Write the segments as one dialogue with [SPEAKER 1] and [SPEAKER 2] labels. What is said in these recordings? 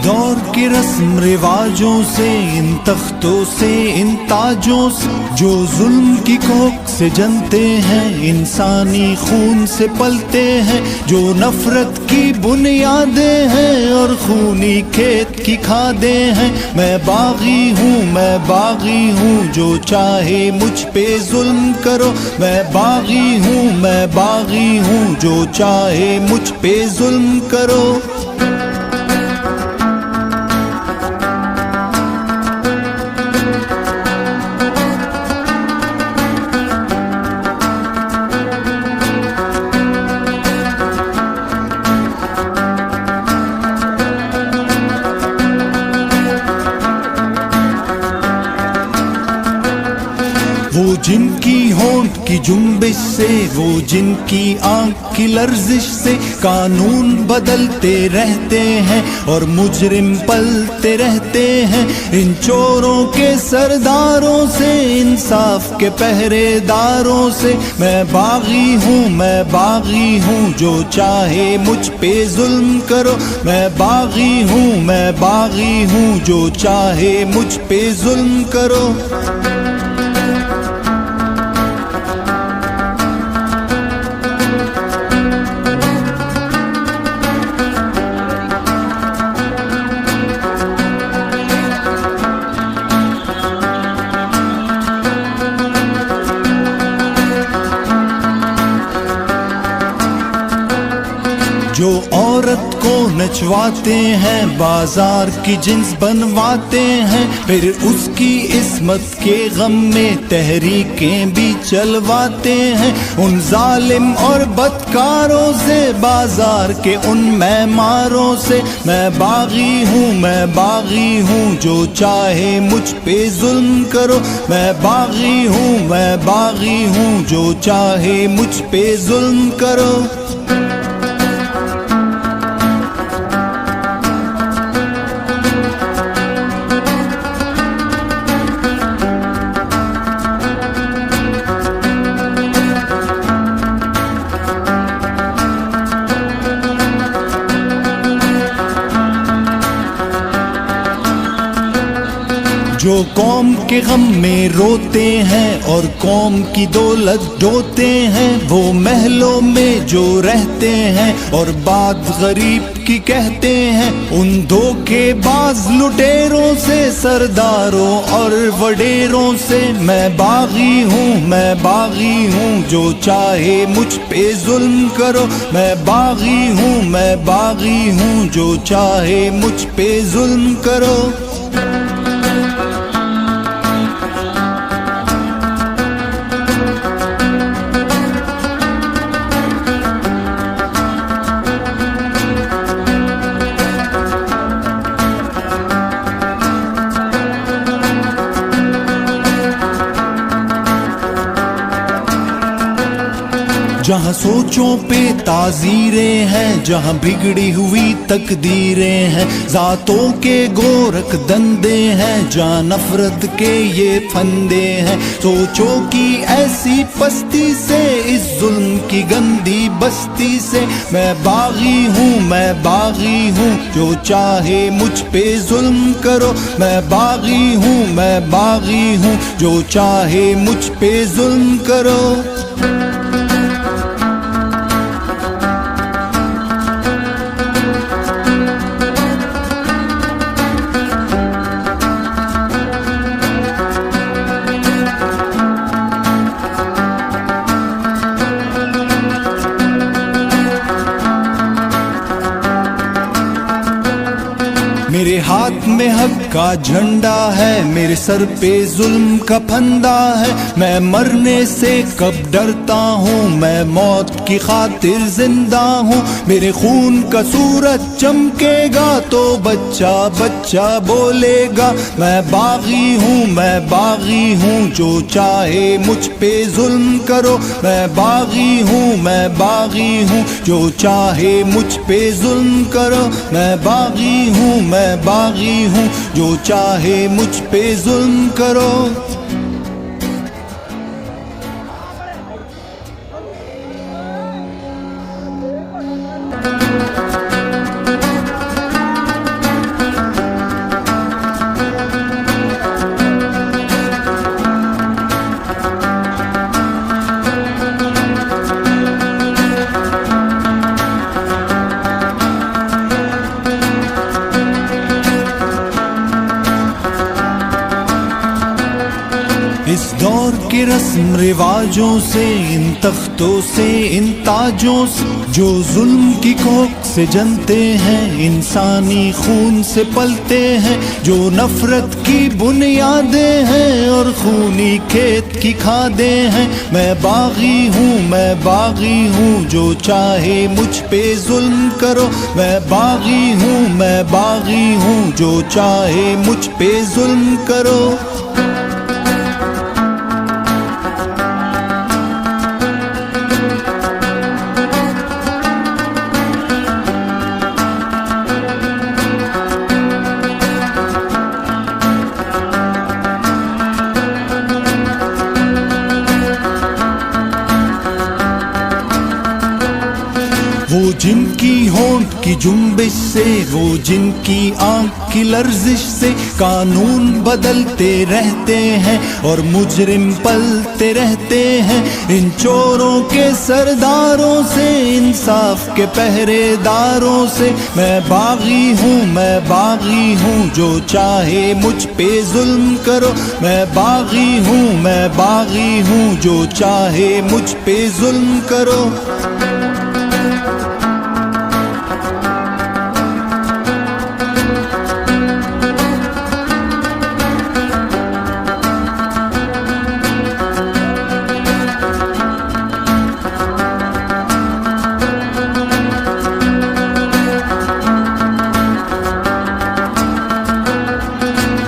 [SPEAKER 1] دور کے رسم رواجوں سے، ان تختوں سے، ان تاجوں سے جو ظلم کی کوکھ سے جنتے ہیں، انسانی خون سے پلتے ہیں، جو نفرت کی بنیادیں ہیں اور خونی کھیت کی کھادیں ہیں۔ میں باغی ہوں، میں باغی ہوں، جو چاہے مجھ پہ ظلم کرو۔ میں باغی ہوں، میں باغی ہوں، جو چاہے مجھ پہ ظلم کرو۔ وہ جن کی ہونٹ کی جنبش سے، وہ جن کی آنکھ کی لرزش سے قانون بدلتے رہتے ہیں اور مجرم پلتے رہتے ہیں، ان چوروں کے سرداروں سے، انصاف کے پہرے داروں سے۔ میں باغی ہوں، میں باغی ہوں، جو چاہے مجھ پہ ظلم کرو۔ میں باغی ہوں، میں باغی ہوں، جو چاہے مجھ پہ ظلم کرو۔ جو عورت کو نچواتے ہیں، بازار کی جنس بنواتے ہیں، پھر اس کی عصمت کے غم میں تحریکیں بھی چلواتے ہیں، ان ظالم اور بدکاروں سے، بازار کے ان معماروں سے۔ میں باغی ہوں، میں باغی ہوں، جو چاہے مجھ پہ ظلم کرو۔ میں باغی ہوں، میں باغی ہوں، جو چاہے مجھ پہ ظلم کرو۔ جو قوم کے غم میں روتے ہیں اور قوم کی دولت ڈھوتے ہیں، وہ محلوں میں جو رہتے ہیں اور بات غریب کی کہتے ہیں، ان دھوکے باز لٹیروں سے، سرداروں اور وڈیروں سے۔ میں باغی ہوں، میں باغی ہوں، جو چاہے مجھ پہ ظلم کرو۔ میں باغی ہوں، میں باغی ہوں، جو چاہے مجھ پہ ظلم کرو۔ جہاں سوچوں پہ تعزیریں ہیں، جہاں بگڑی ہوئی تقدیریں ہیں، ذاتوں کے گورکھ دندے ہیں، جہاں نفرت کے یہ پھندے ہیں، سوچوں کی ایسی پستی سے، اس ظلم کی گندی بستی سے۔ میں باغی ہوں، میں باغی ہوں، جو چاہے مجھ پہ ظلم کرو۔ میں باغی ہوں، میں باغی ہوں، جو چاہے مجھ پہ ظلم کرو۔ میرے ہاتھ میں حق کا جھنڈا ہے، میرے سر پہ ظلم کا پھندا ہے۔ میں مرنے سے کب ڈرتا ہوں، میں موت کی خاطر زندہ ہوں۔ میرے خون کا سورج چمکے گا تو بچہ بچہ بولے گا۔ میں باغی ہوں، میں باغی ہوں، جو چاہے مجھ پہ ظلم کرو۔ میں باغی ہوں، میں باغی ہوں، جو چاہے مجھ پہ ظلم کرو۔ میں باغی ہوں، میں باغی ہوں، جو چاہے مجھ پہ ظلم کرو۔ رسم رواجوں سے، ان تختوں سے، ان تاجوں سے جو ظلم کی کوکھ سے جنتے ہیں، انسانی خون سے پلتے ہیں، جو نفرت کی بنیادیں ہیں اور خونی کھیت کی کھادیں ہیں۔ میں باغی ہوں، میں باغی ہوں، جو چاہے مجھ پہ ظلم کرو۔ میں باغی ہوں، میں باغی ہوں، جو چاہے مجھ پہ ظلم کرو۔ وہ جن کی ہونٹ کی جنبش سے، وہ جن کی آنکھ کی لرزش سے قانون بدلتے رہتے ہیں اور مجرم پلتے رہتے ہیں، ان چوروں کے سرداروں سے، انصاف کے پہرے داروں سے۔ میں باغی ہوں، میں باغی ہوں، جو چاہے مجھ پہ ظلم کرو۔ میں باغی ہوں، میں باغی ہوں، جو چاہے مجھ پہ ظلم کرو۔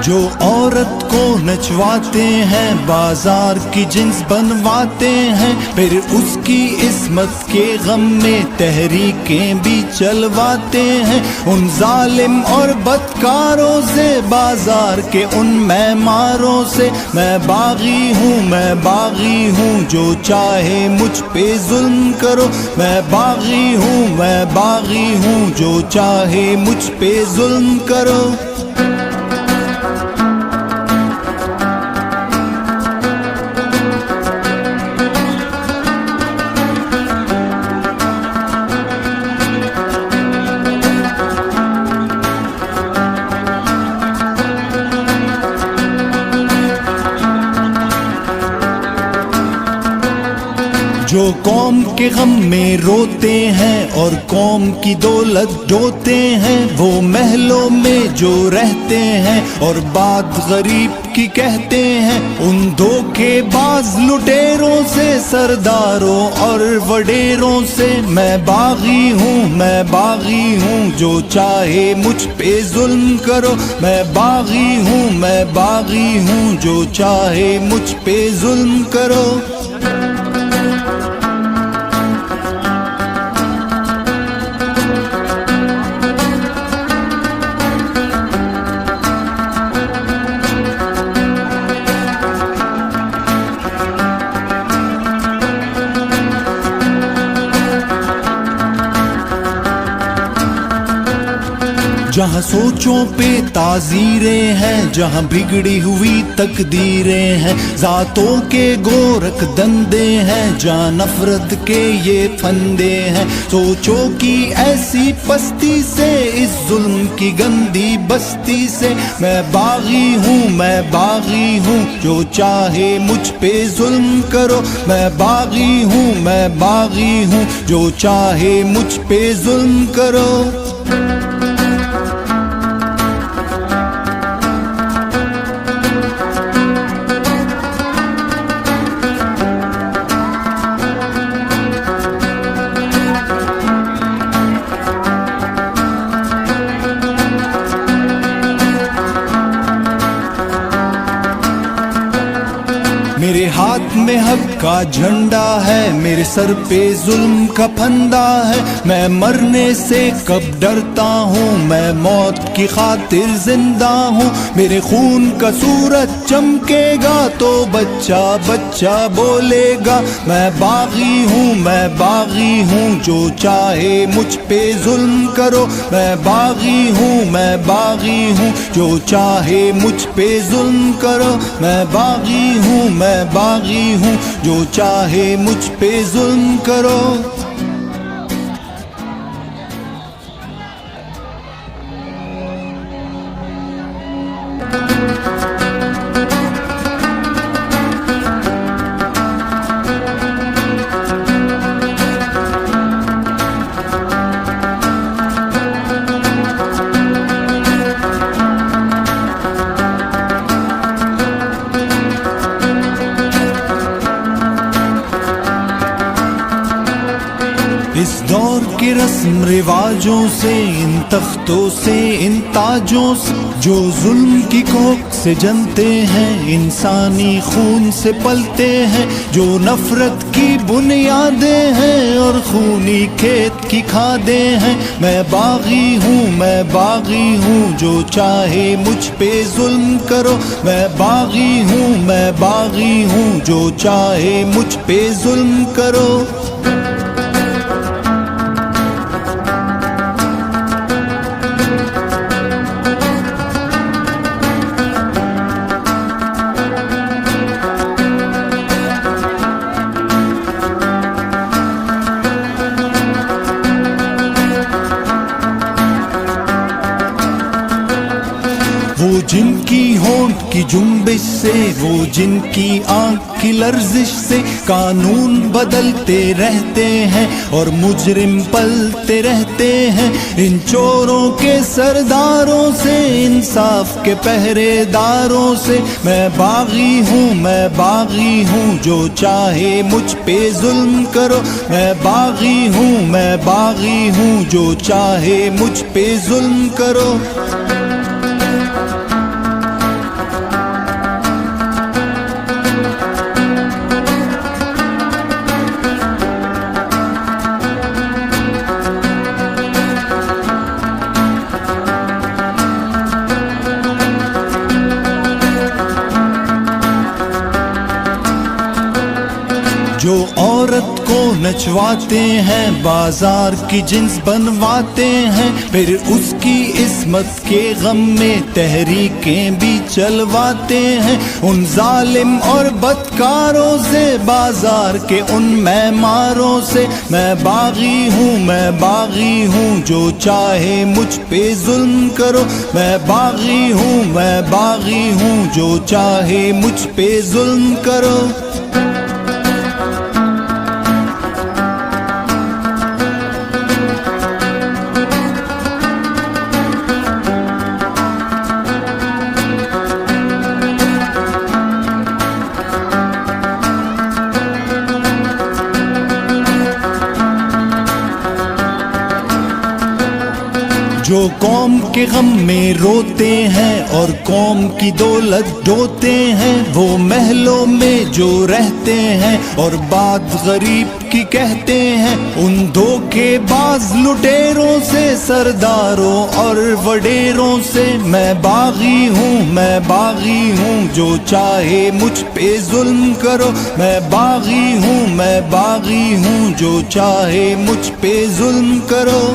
[SPEAKER 1] جو عورت کو نچواتے ہیں، بازار کی جنس بنواتے ہیں، پھر اس کی عصمت کے غم میں تحریکیں بھی چلواتے ہیں، ان ظالم اور بدکاروں سے، بازار کے ان معماروں سے۔ میں باغی ہوں، میں باغی ہوں، جو چاہے مجھ پہ ظلم کرو۔ میں باغی ہوں، میں باغی ہوں، جو چاہے مجھ پہ ظلم کرو۔ جو قوم کے غم میں روتے ہیں اور قوم کی دولت ڈھوتے ہیں، وہ محلوں میں جو رہتے ہیں اور بات غریب کی کہتے ہیں، ان دھوکے باز لٹیروں سے، سرداروں اور وڈیروں سے۔ میں باغی ہوں، میں باغی ہوں، جو چاہے مجھ پہ ظلم کرو۔ میں باغی ہوں، میں باغی ہوں، جو چاہے مجھ پہ ظلم کرو۔ جہاں سوچوں پہ تعزیریں ہیں، جہاں بگڑی ہوئی تقدیریں ہیں، ذاتوں کے گورکھ دندے ہیں، جہاں نفرت کے یہ پھندے ہیں، سوچوں کی ایسی پستی سے، اس ظلم کی گندی بستی سے۔ میں باغی ہوں، میں باغی ہوں، جو چاہے مجھ پہ ظلم کرو۔ میں باغی ہوں، میں باغی ہوں، جو چاہے مجھ پہ ظلم کرو۔ میرے ہاتھ میں حق کا جھنڈا ہے، میرے سر پہ ظلم کا پھندا ہے، میں مرنے سے کب ڈرتا ہوں، میں موت کی خاطر زندہ ہوں، میرے خون کا سورج چمکے گا تو بچہ بچہ بولے گا۔ میں باغی ہوں، میں باغی ہوں، جو چاہے مجھ پہ ظلم کرو۔ میں باغی ہوں، میں باغی ہوں، جو چاہے مجھ پہ ظلم کرو۔ میں باغی ہوں، میں باغی ہوں، جو چاہے مجھ پہ ظلم کرو۔ دور کے رسم رواجوں سے، ان تختوں سے، ان تاجوں سے جو ظلم کی کوکھ سے جنتے ہیں، انسانی خون سے پلتے ہیں، جو نفرت کی بنیادیں ہیں اور خونی کھیت کی کھادیں ہیں۔ میں باغی ہوں، میں باغی ہوں، جو چاہے مجھ پہ ظلم کرو۔ میں باغی ہوں، میں باغی ہوں، جو چاہے مجھ پہ ظلم کرو۔ وہ جن کی ہونٹ کی جنبش سے، وہ جن کی آنکھ کی لرزش سے قانون بدلتے رہتے ہیں اور مجرم پلتے رہتے ہیں، ان چوروں کے سرداروں سے، انصاف کے پہرے داروں سے۔ میں باغی ہوں، میں باغی ہوں، جو چاہے مجھ پہ ظلم کرو۔ میں باغی ہوں، میں باغی ہوں، جو چاہے مجھ پہ ظلم کرو۔ جو عورت کو نچواتے ہیں، بازار کی جنس بنواتے ہیں، پھر اس کی عصمت کے غم میں تحریکیں بھی چلواتے ہیں، ان ظالم اور بدکاروں سے، بازار کے ان معماروں سے۔ میں باغی ہوں، میں باغی ہوں، جو چاہے مجھ پہ ظلم کرو۔ میں باغی ہوں، میں باغی ہوں، جو چاہے مجھ پہ ظلم کرو۔ جو قوم کے غم میں روتے ہیں اور قوم کی دولت ڈھوتے ہیں، وہ محلوں میں جو رہتے ہیں اور بات غریب کی کہتے ہیں، ان دھوکے باز لٹیروں سے، سرداروں اور وڈیروں سے۔ میں باغی ہوں، میں باغی ہوں، جو چاہے مجھ پہ ظلم کرو۔ میں باغی ہوں، میں باغی ہوں، جو چاہے مجھ پہ ظلم کرو۔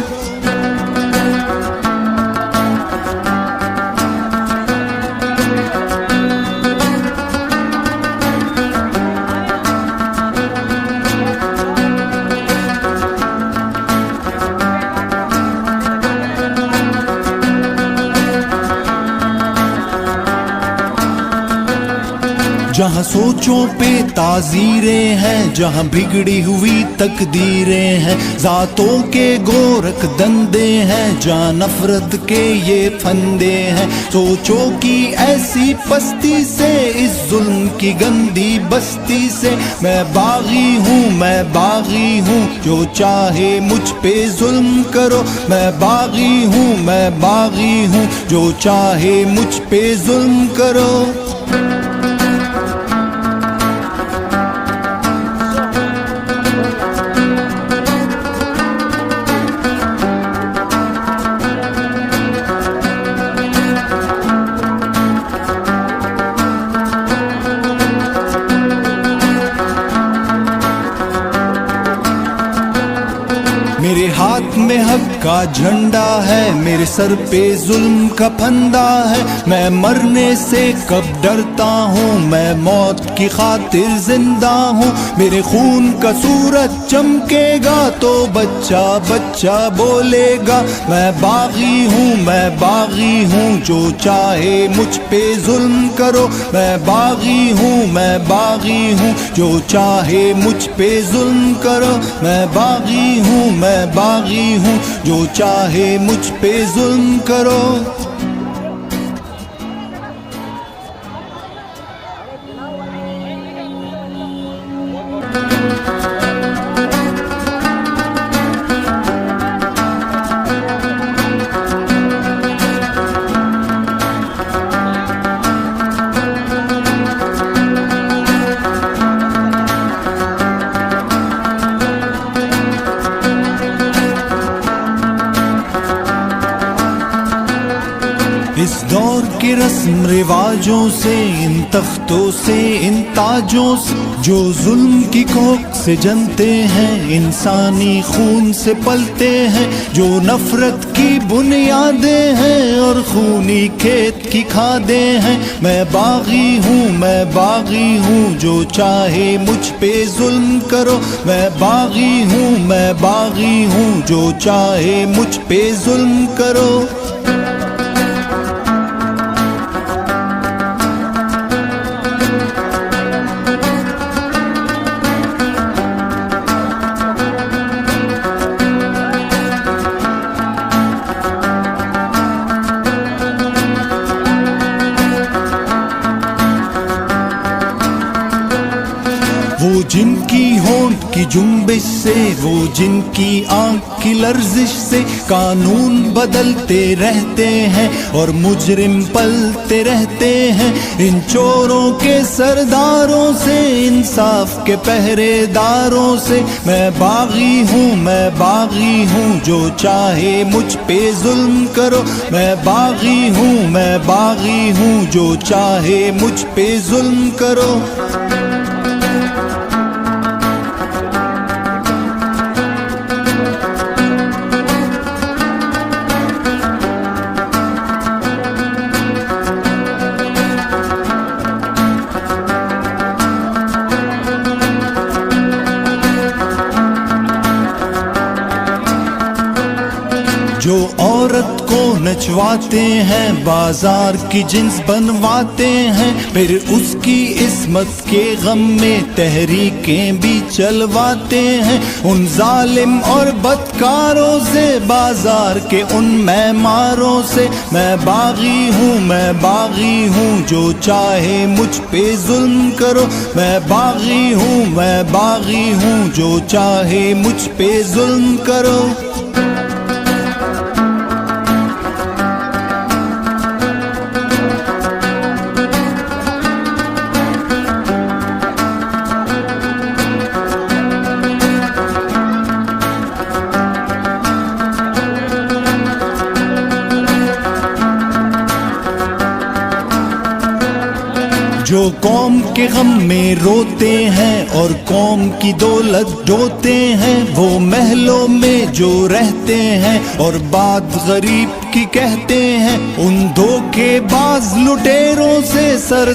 [SPEAKER 1] جہاں سوچوں پہ تعزیریں ہیں، جہاں بگڑی ہوئی تقدیریں ہیں، ذاتوں کے گورکھ دندے ہیں، جہاں نفرت کے یہ پھندے ہیں، سوچوں کی ایسی پستی سے، اس ظلم کی گندی بستی سے۔ میں باغی ہوں، میں باغی ہوں، جو چاہے مجھ پہ ظلم کرو۔ میں باغی ہوں، میں باغی ہوں، جو چاہے مجھ پہ ظلم کرو۔ میرے ہاتھ میں حق کا جھنڈا ہے، میرے سر پہ ظلم کا پھندا ہے، میں مرنے سے کب ڈرتا ہوں، میں موت کی خاطر زندہ ہوں، میرے خون کا سورج چمکے گا تو بچہ بچہ بولے گا۔ میں باغی ہوں، میں باغی ہوں، جو چاہے مجھ پہ ظلم کرو۔ میں باغی ہوں، میں باغی ہوں، جو چاہے مجھ پہ ظلم کرو۔ میں باغی ہوں، میں باغی ہوں، جو چاہے مجھ پہ ظلم کرو۔ کے رسم رواجوں سے، ان تختوں سے، ان تاجوں سے جو ظلم کی کوکھ سے جنتے ہیں، انسانی خون سے پلتے ہیں، جو نفرت کی بنیادیں ہیں اور خونی کھیت کی کھادیں ہیں۔ میں باغی ہوں، میں باغی ہوں، جو چاہے مجھ پہ ظلم کرو۔ میں باغی ہوں، میں باغی ہوں، جو چاہے مجھ پہ ظلم کرو۔ وہ جن کی ہونٹ کی جنبش سے، وہ جن کی آنکھ کی لرزش سے قانون بدلتے رہتے ہیں اور مجرم پلتے رہتے ہیں، ان چوروں کے سرداروں سے، انصاف کے پہرے داروں سے۔ میں باغی ہوں، میں باغی ہوں، جو چاہے مجھ پہ ظلم کرو۔ میں باغی ہوں، میں باغی ہوں، جو چاہے مجھ پہ ظلم کرو۔ جو عورت کو نچواتے ہیں، بازار کی جنس بنواتے ہیں، پھر اس کی عصمت کے غم میں تحریکیں بھی چلواتے ہیں، ان ظالم اور بدکاروں سے، بازار کے ان معماروں سے۔ میں باغی ہوں، میں باغی ہوں، جو چاہے مجھ پہ ظلم کرو۔ میں باغی ہوں، میں باغی ہوں، جو چاہے مجھ پہ ظلم کرو۔ جو قوم کے غم میں روتے ہیں اور قوم کی دولت ڈھوتے ہیں، وہ محلوں میں جو رہتے ہیں اور بات غریب کی کہتے ہیں، ان دھوکے باز لٹیروں سے سر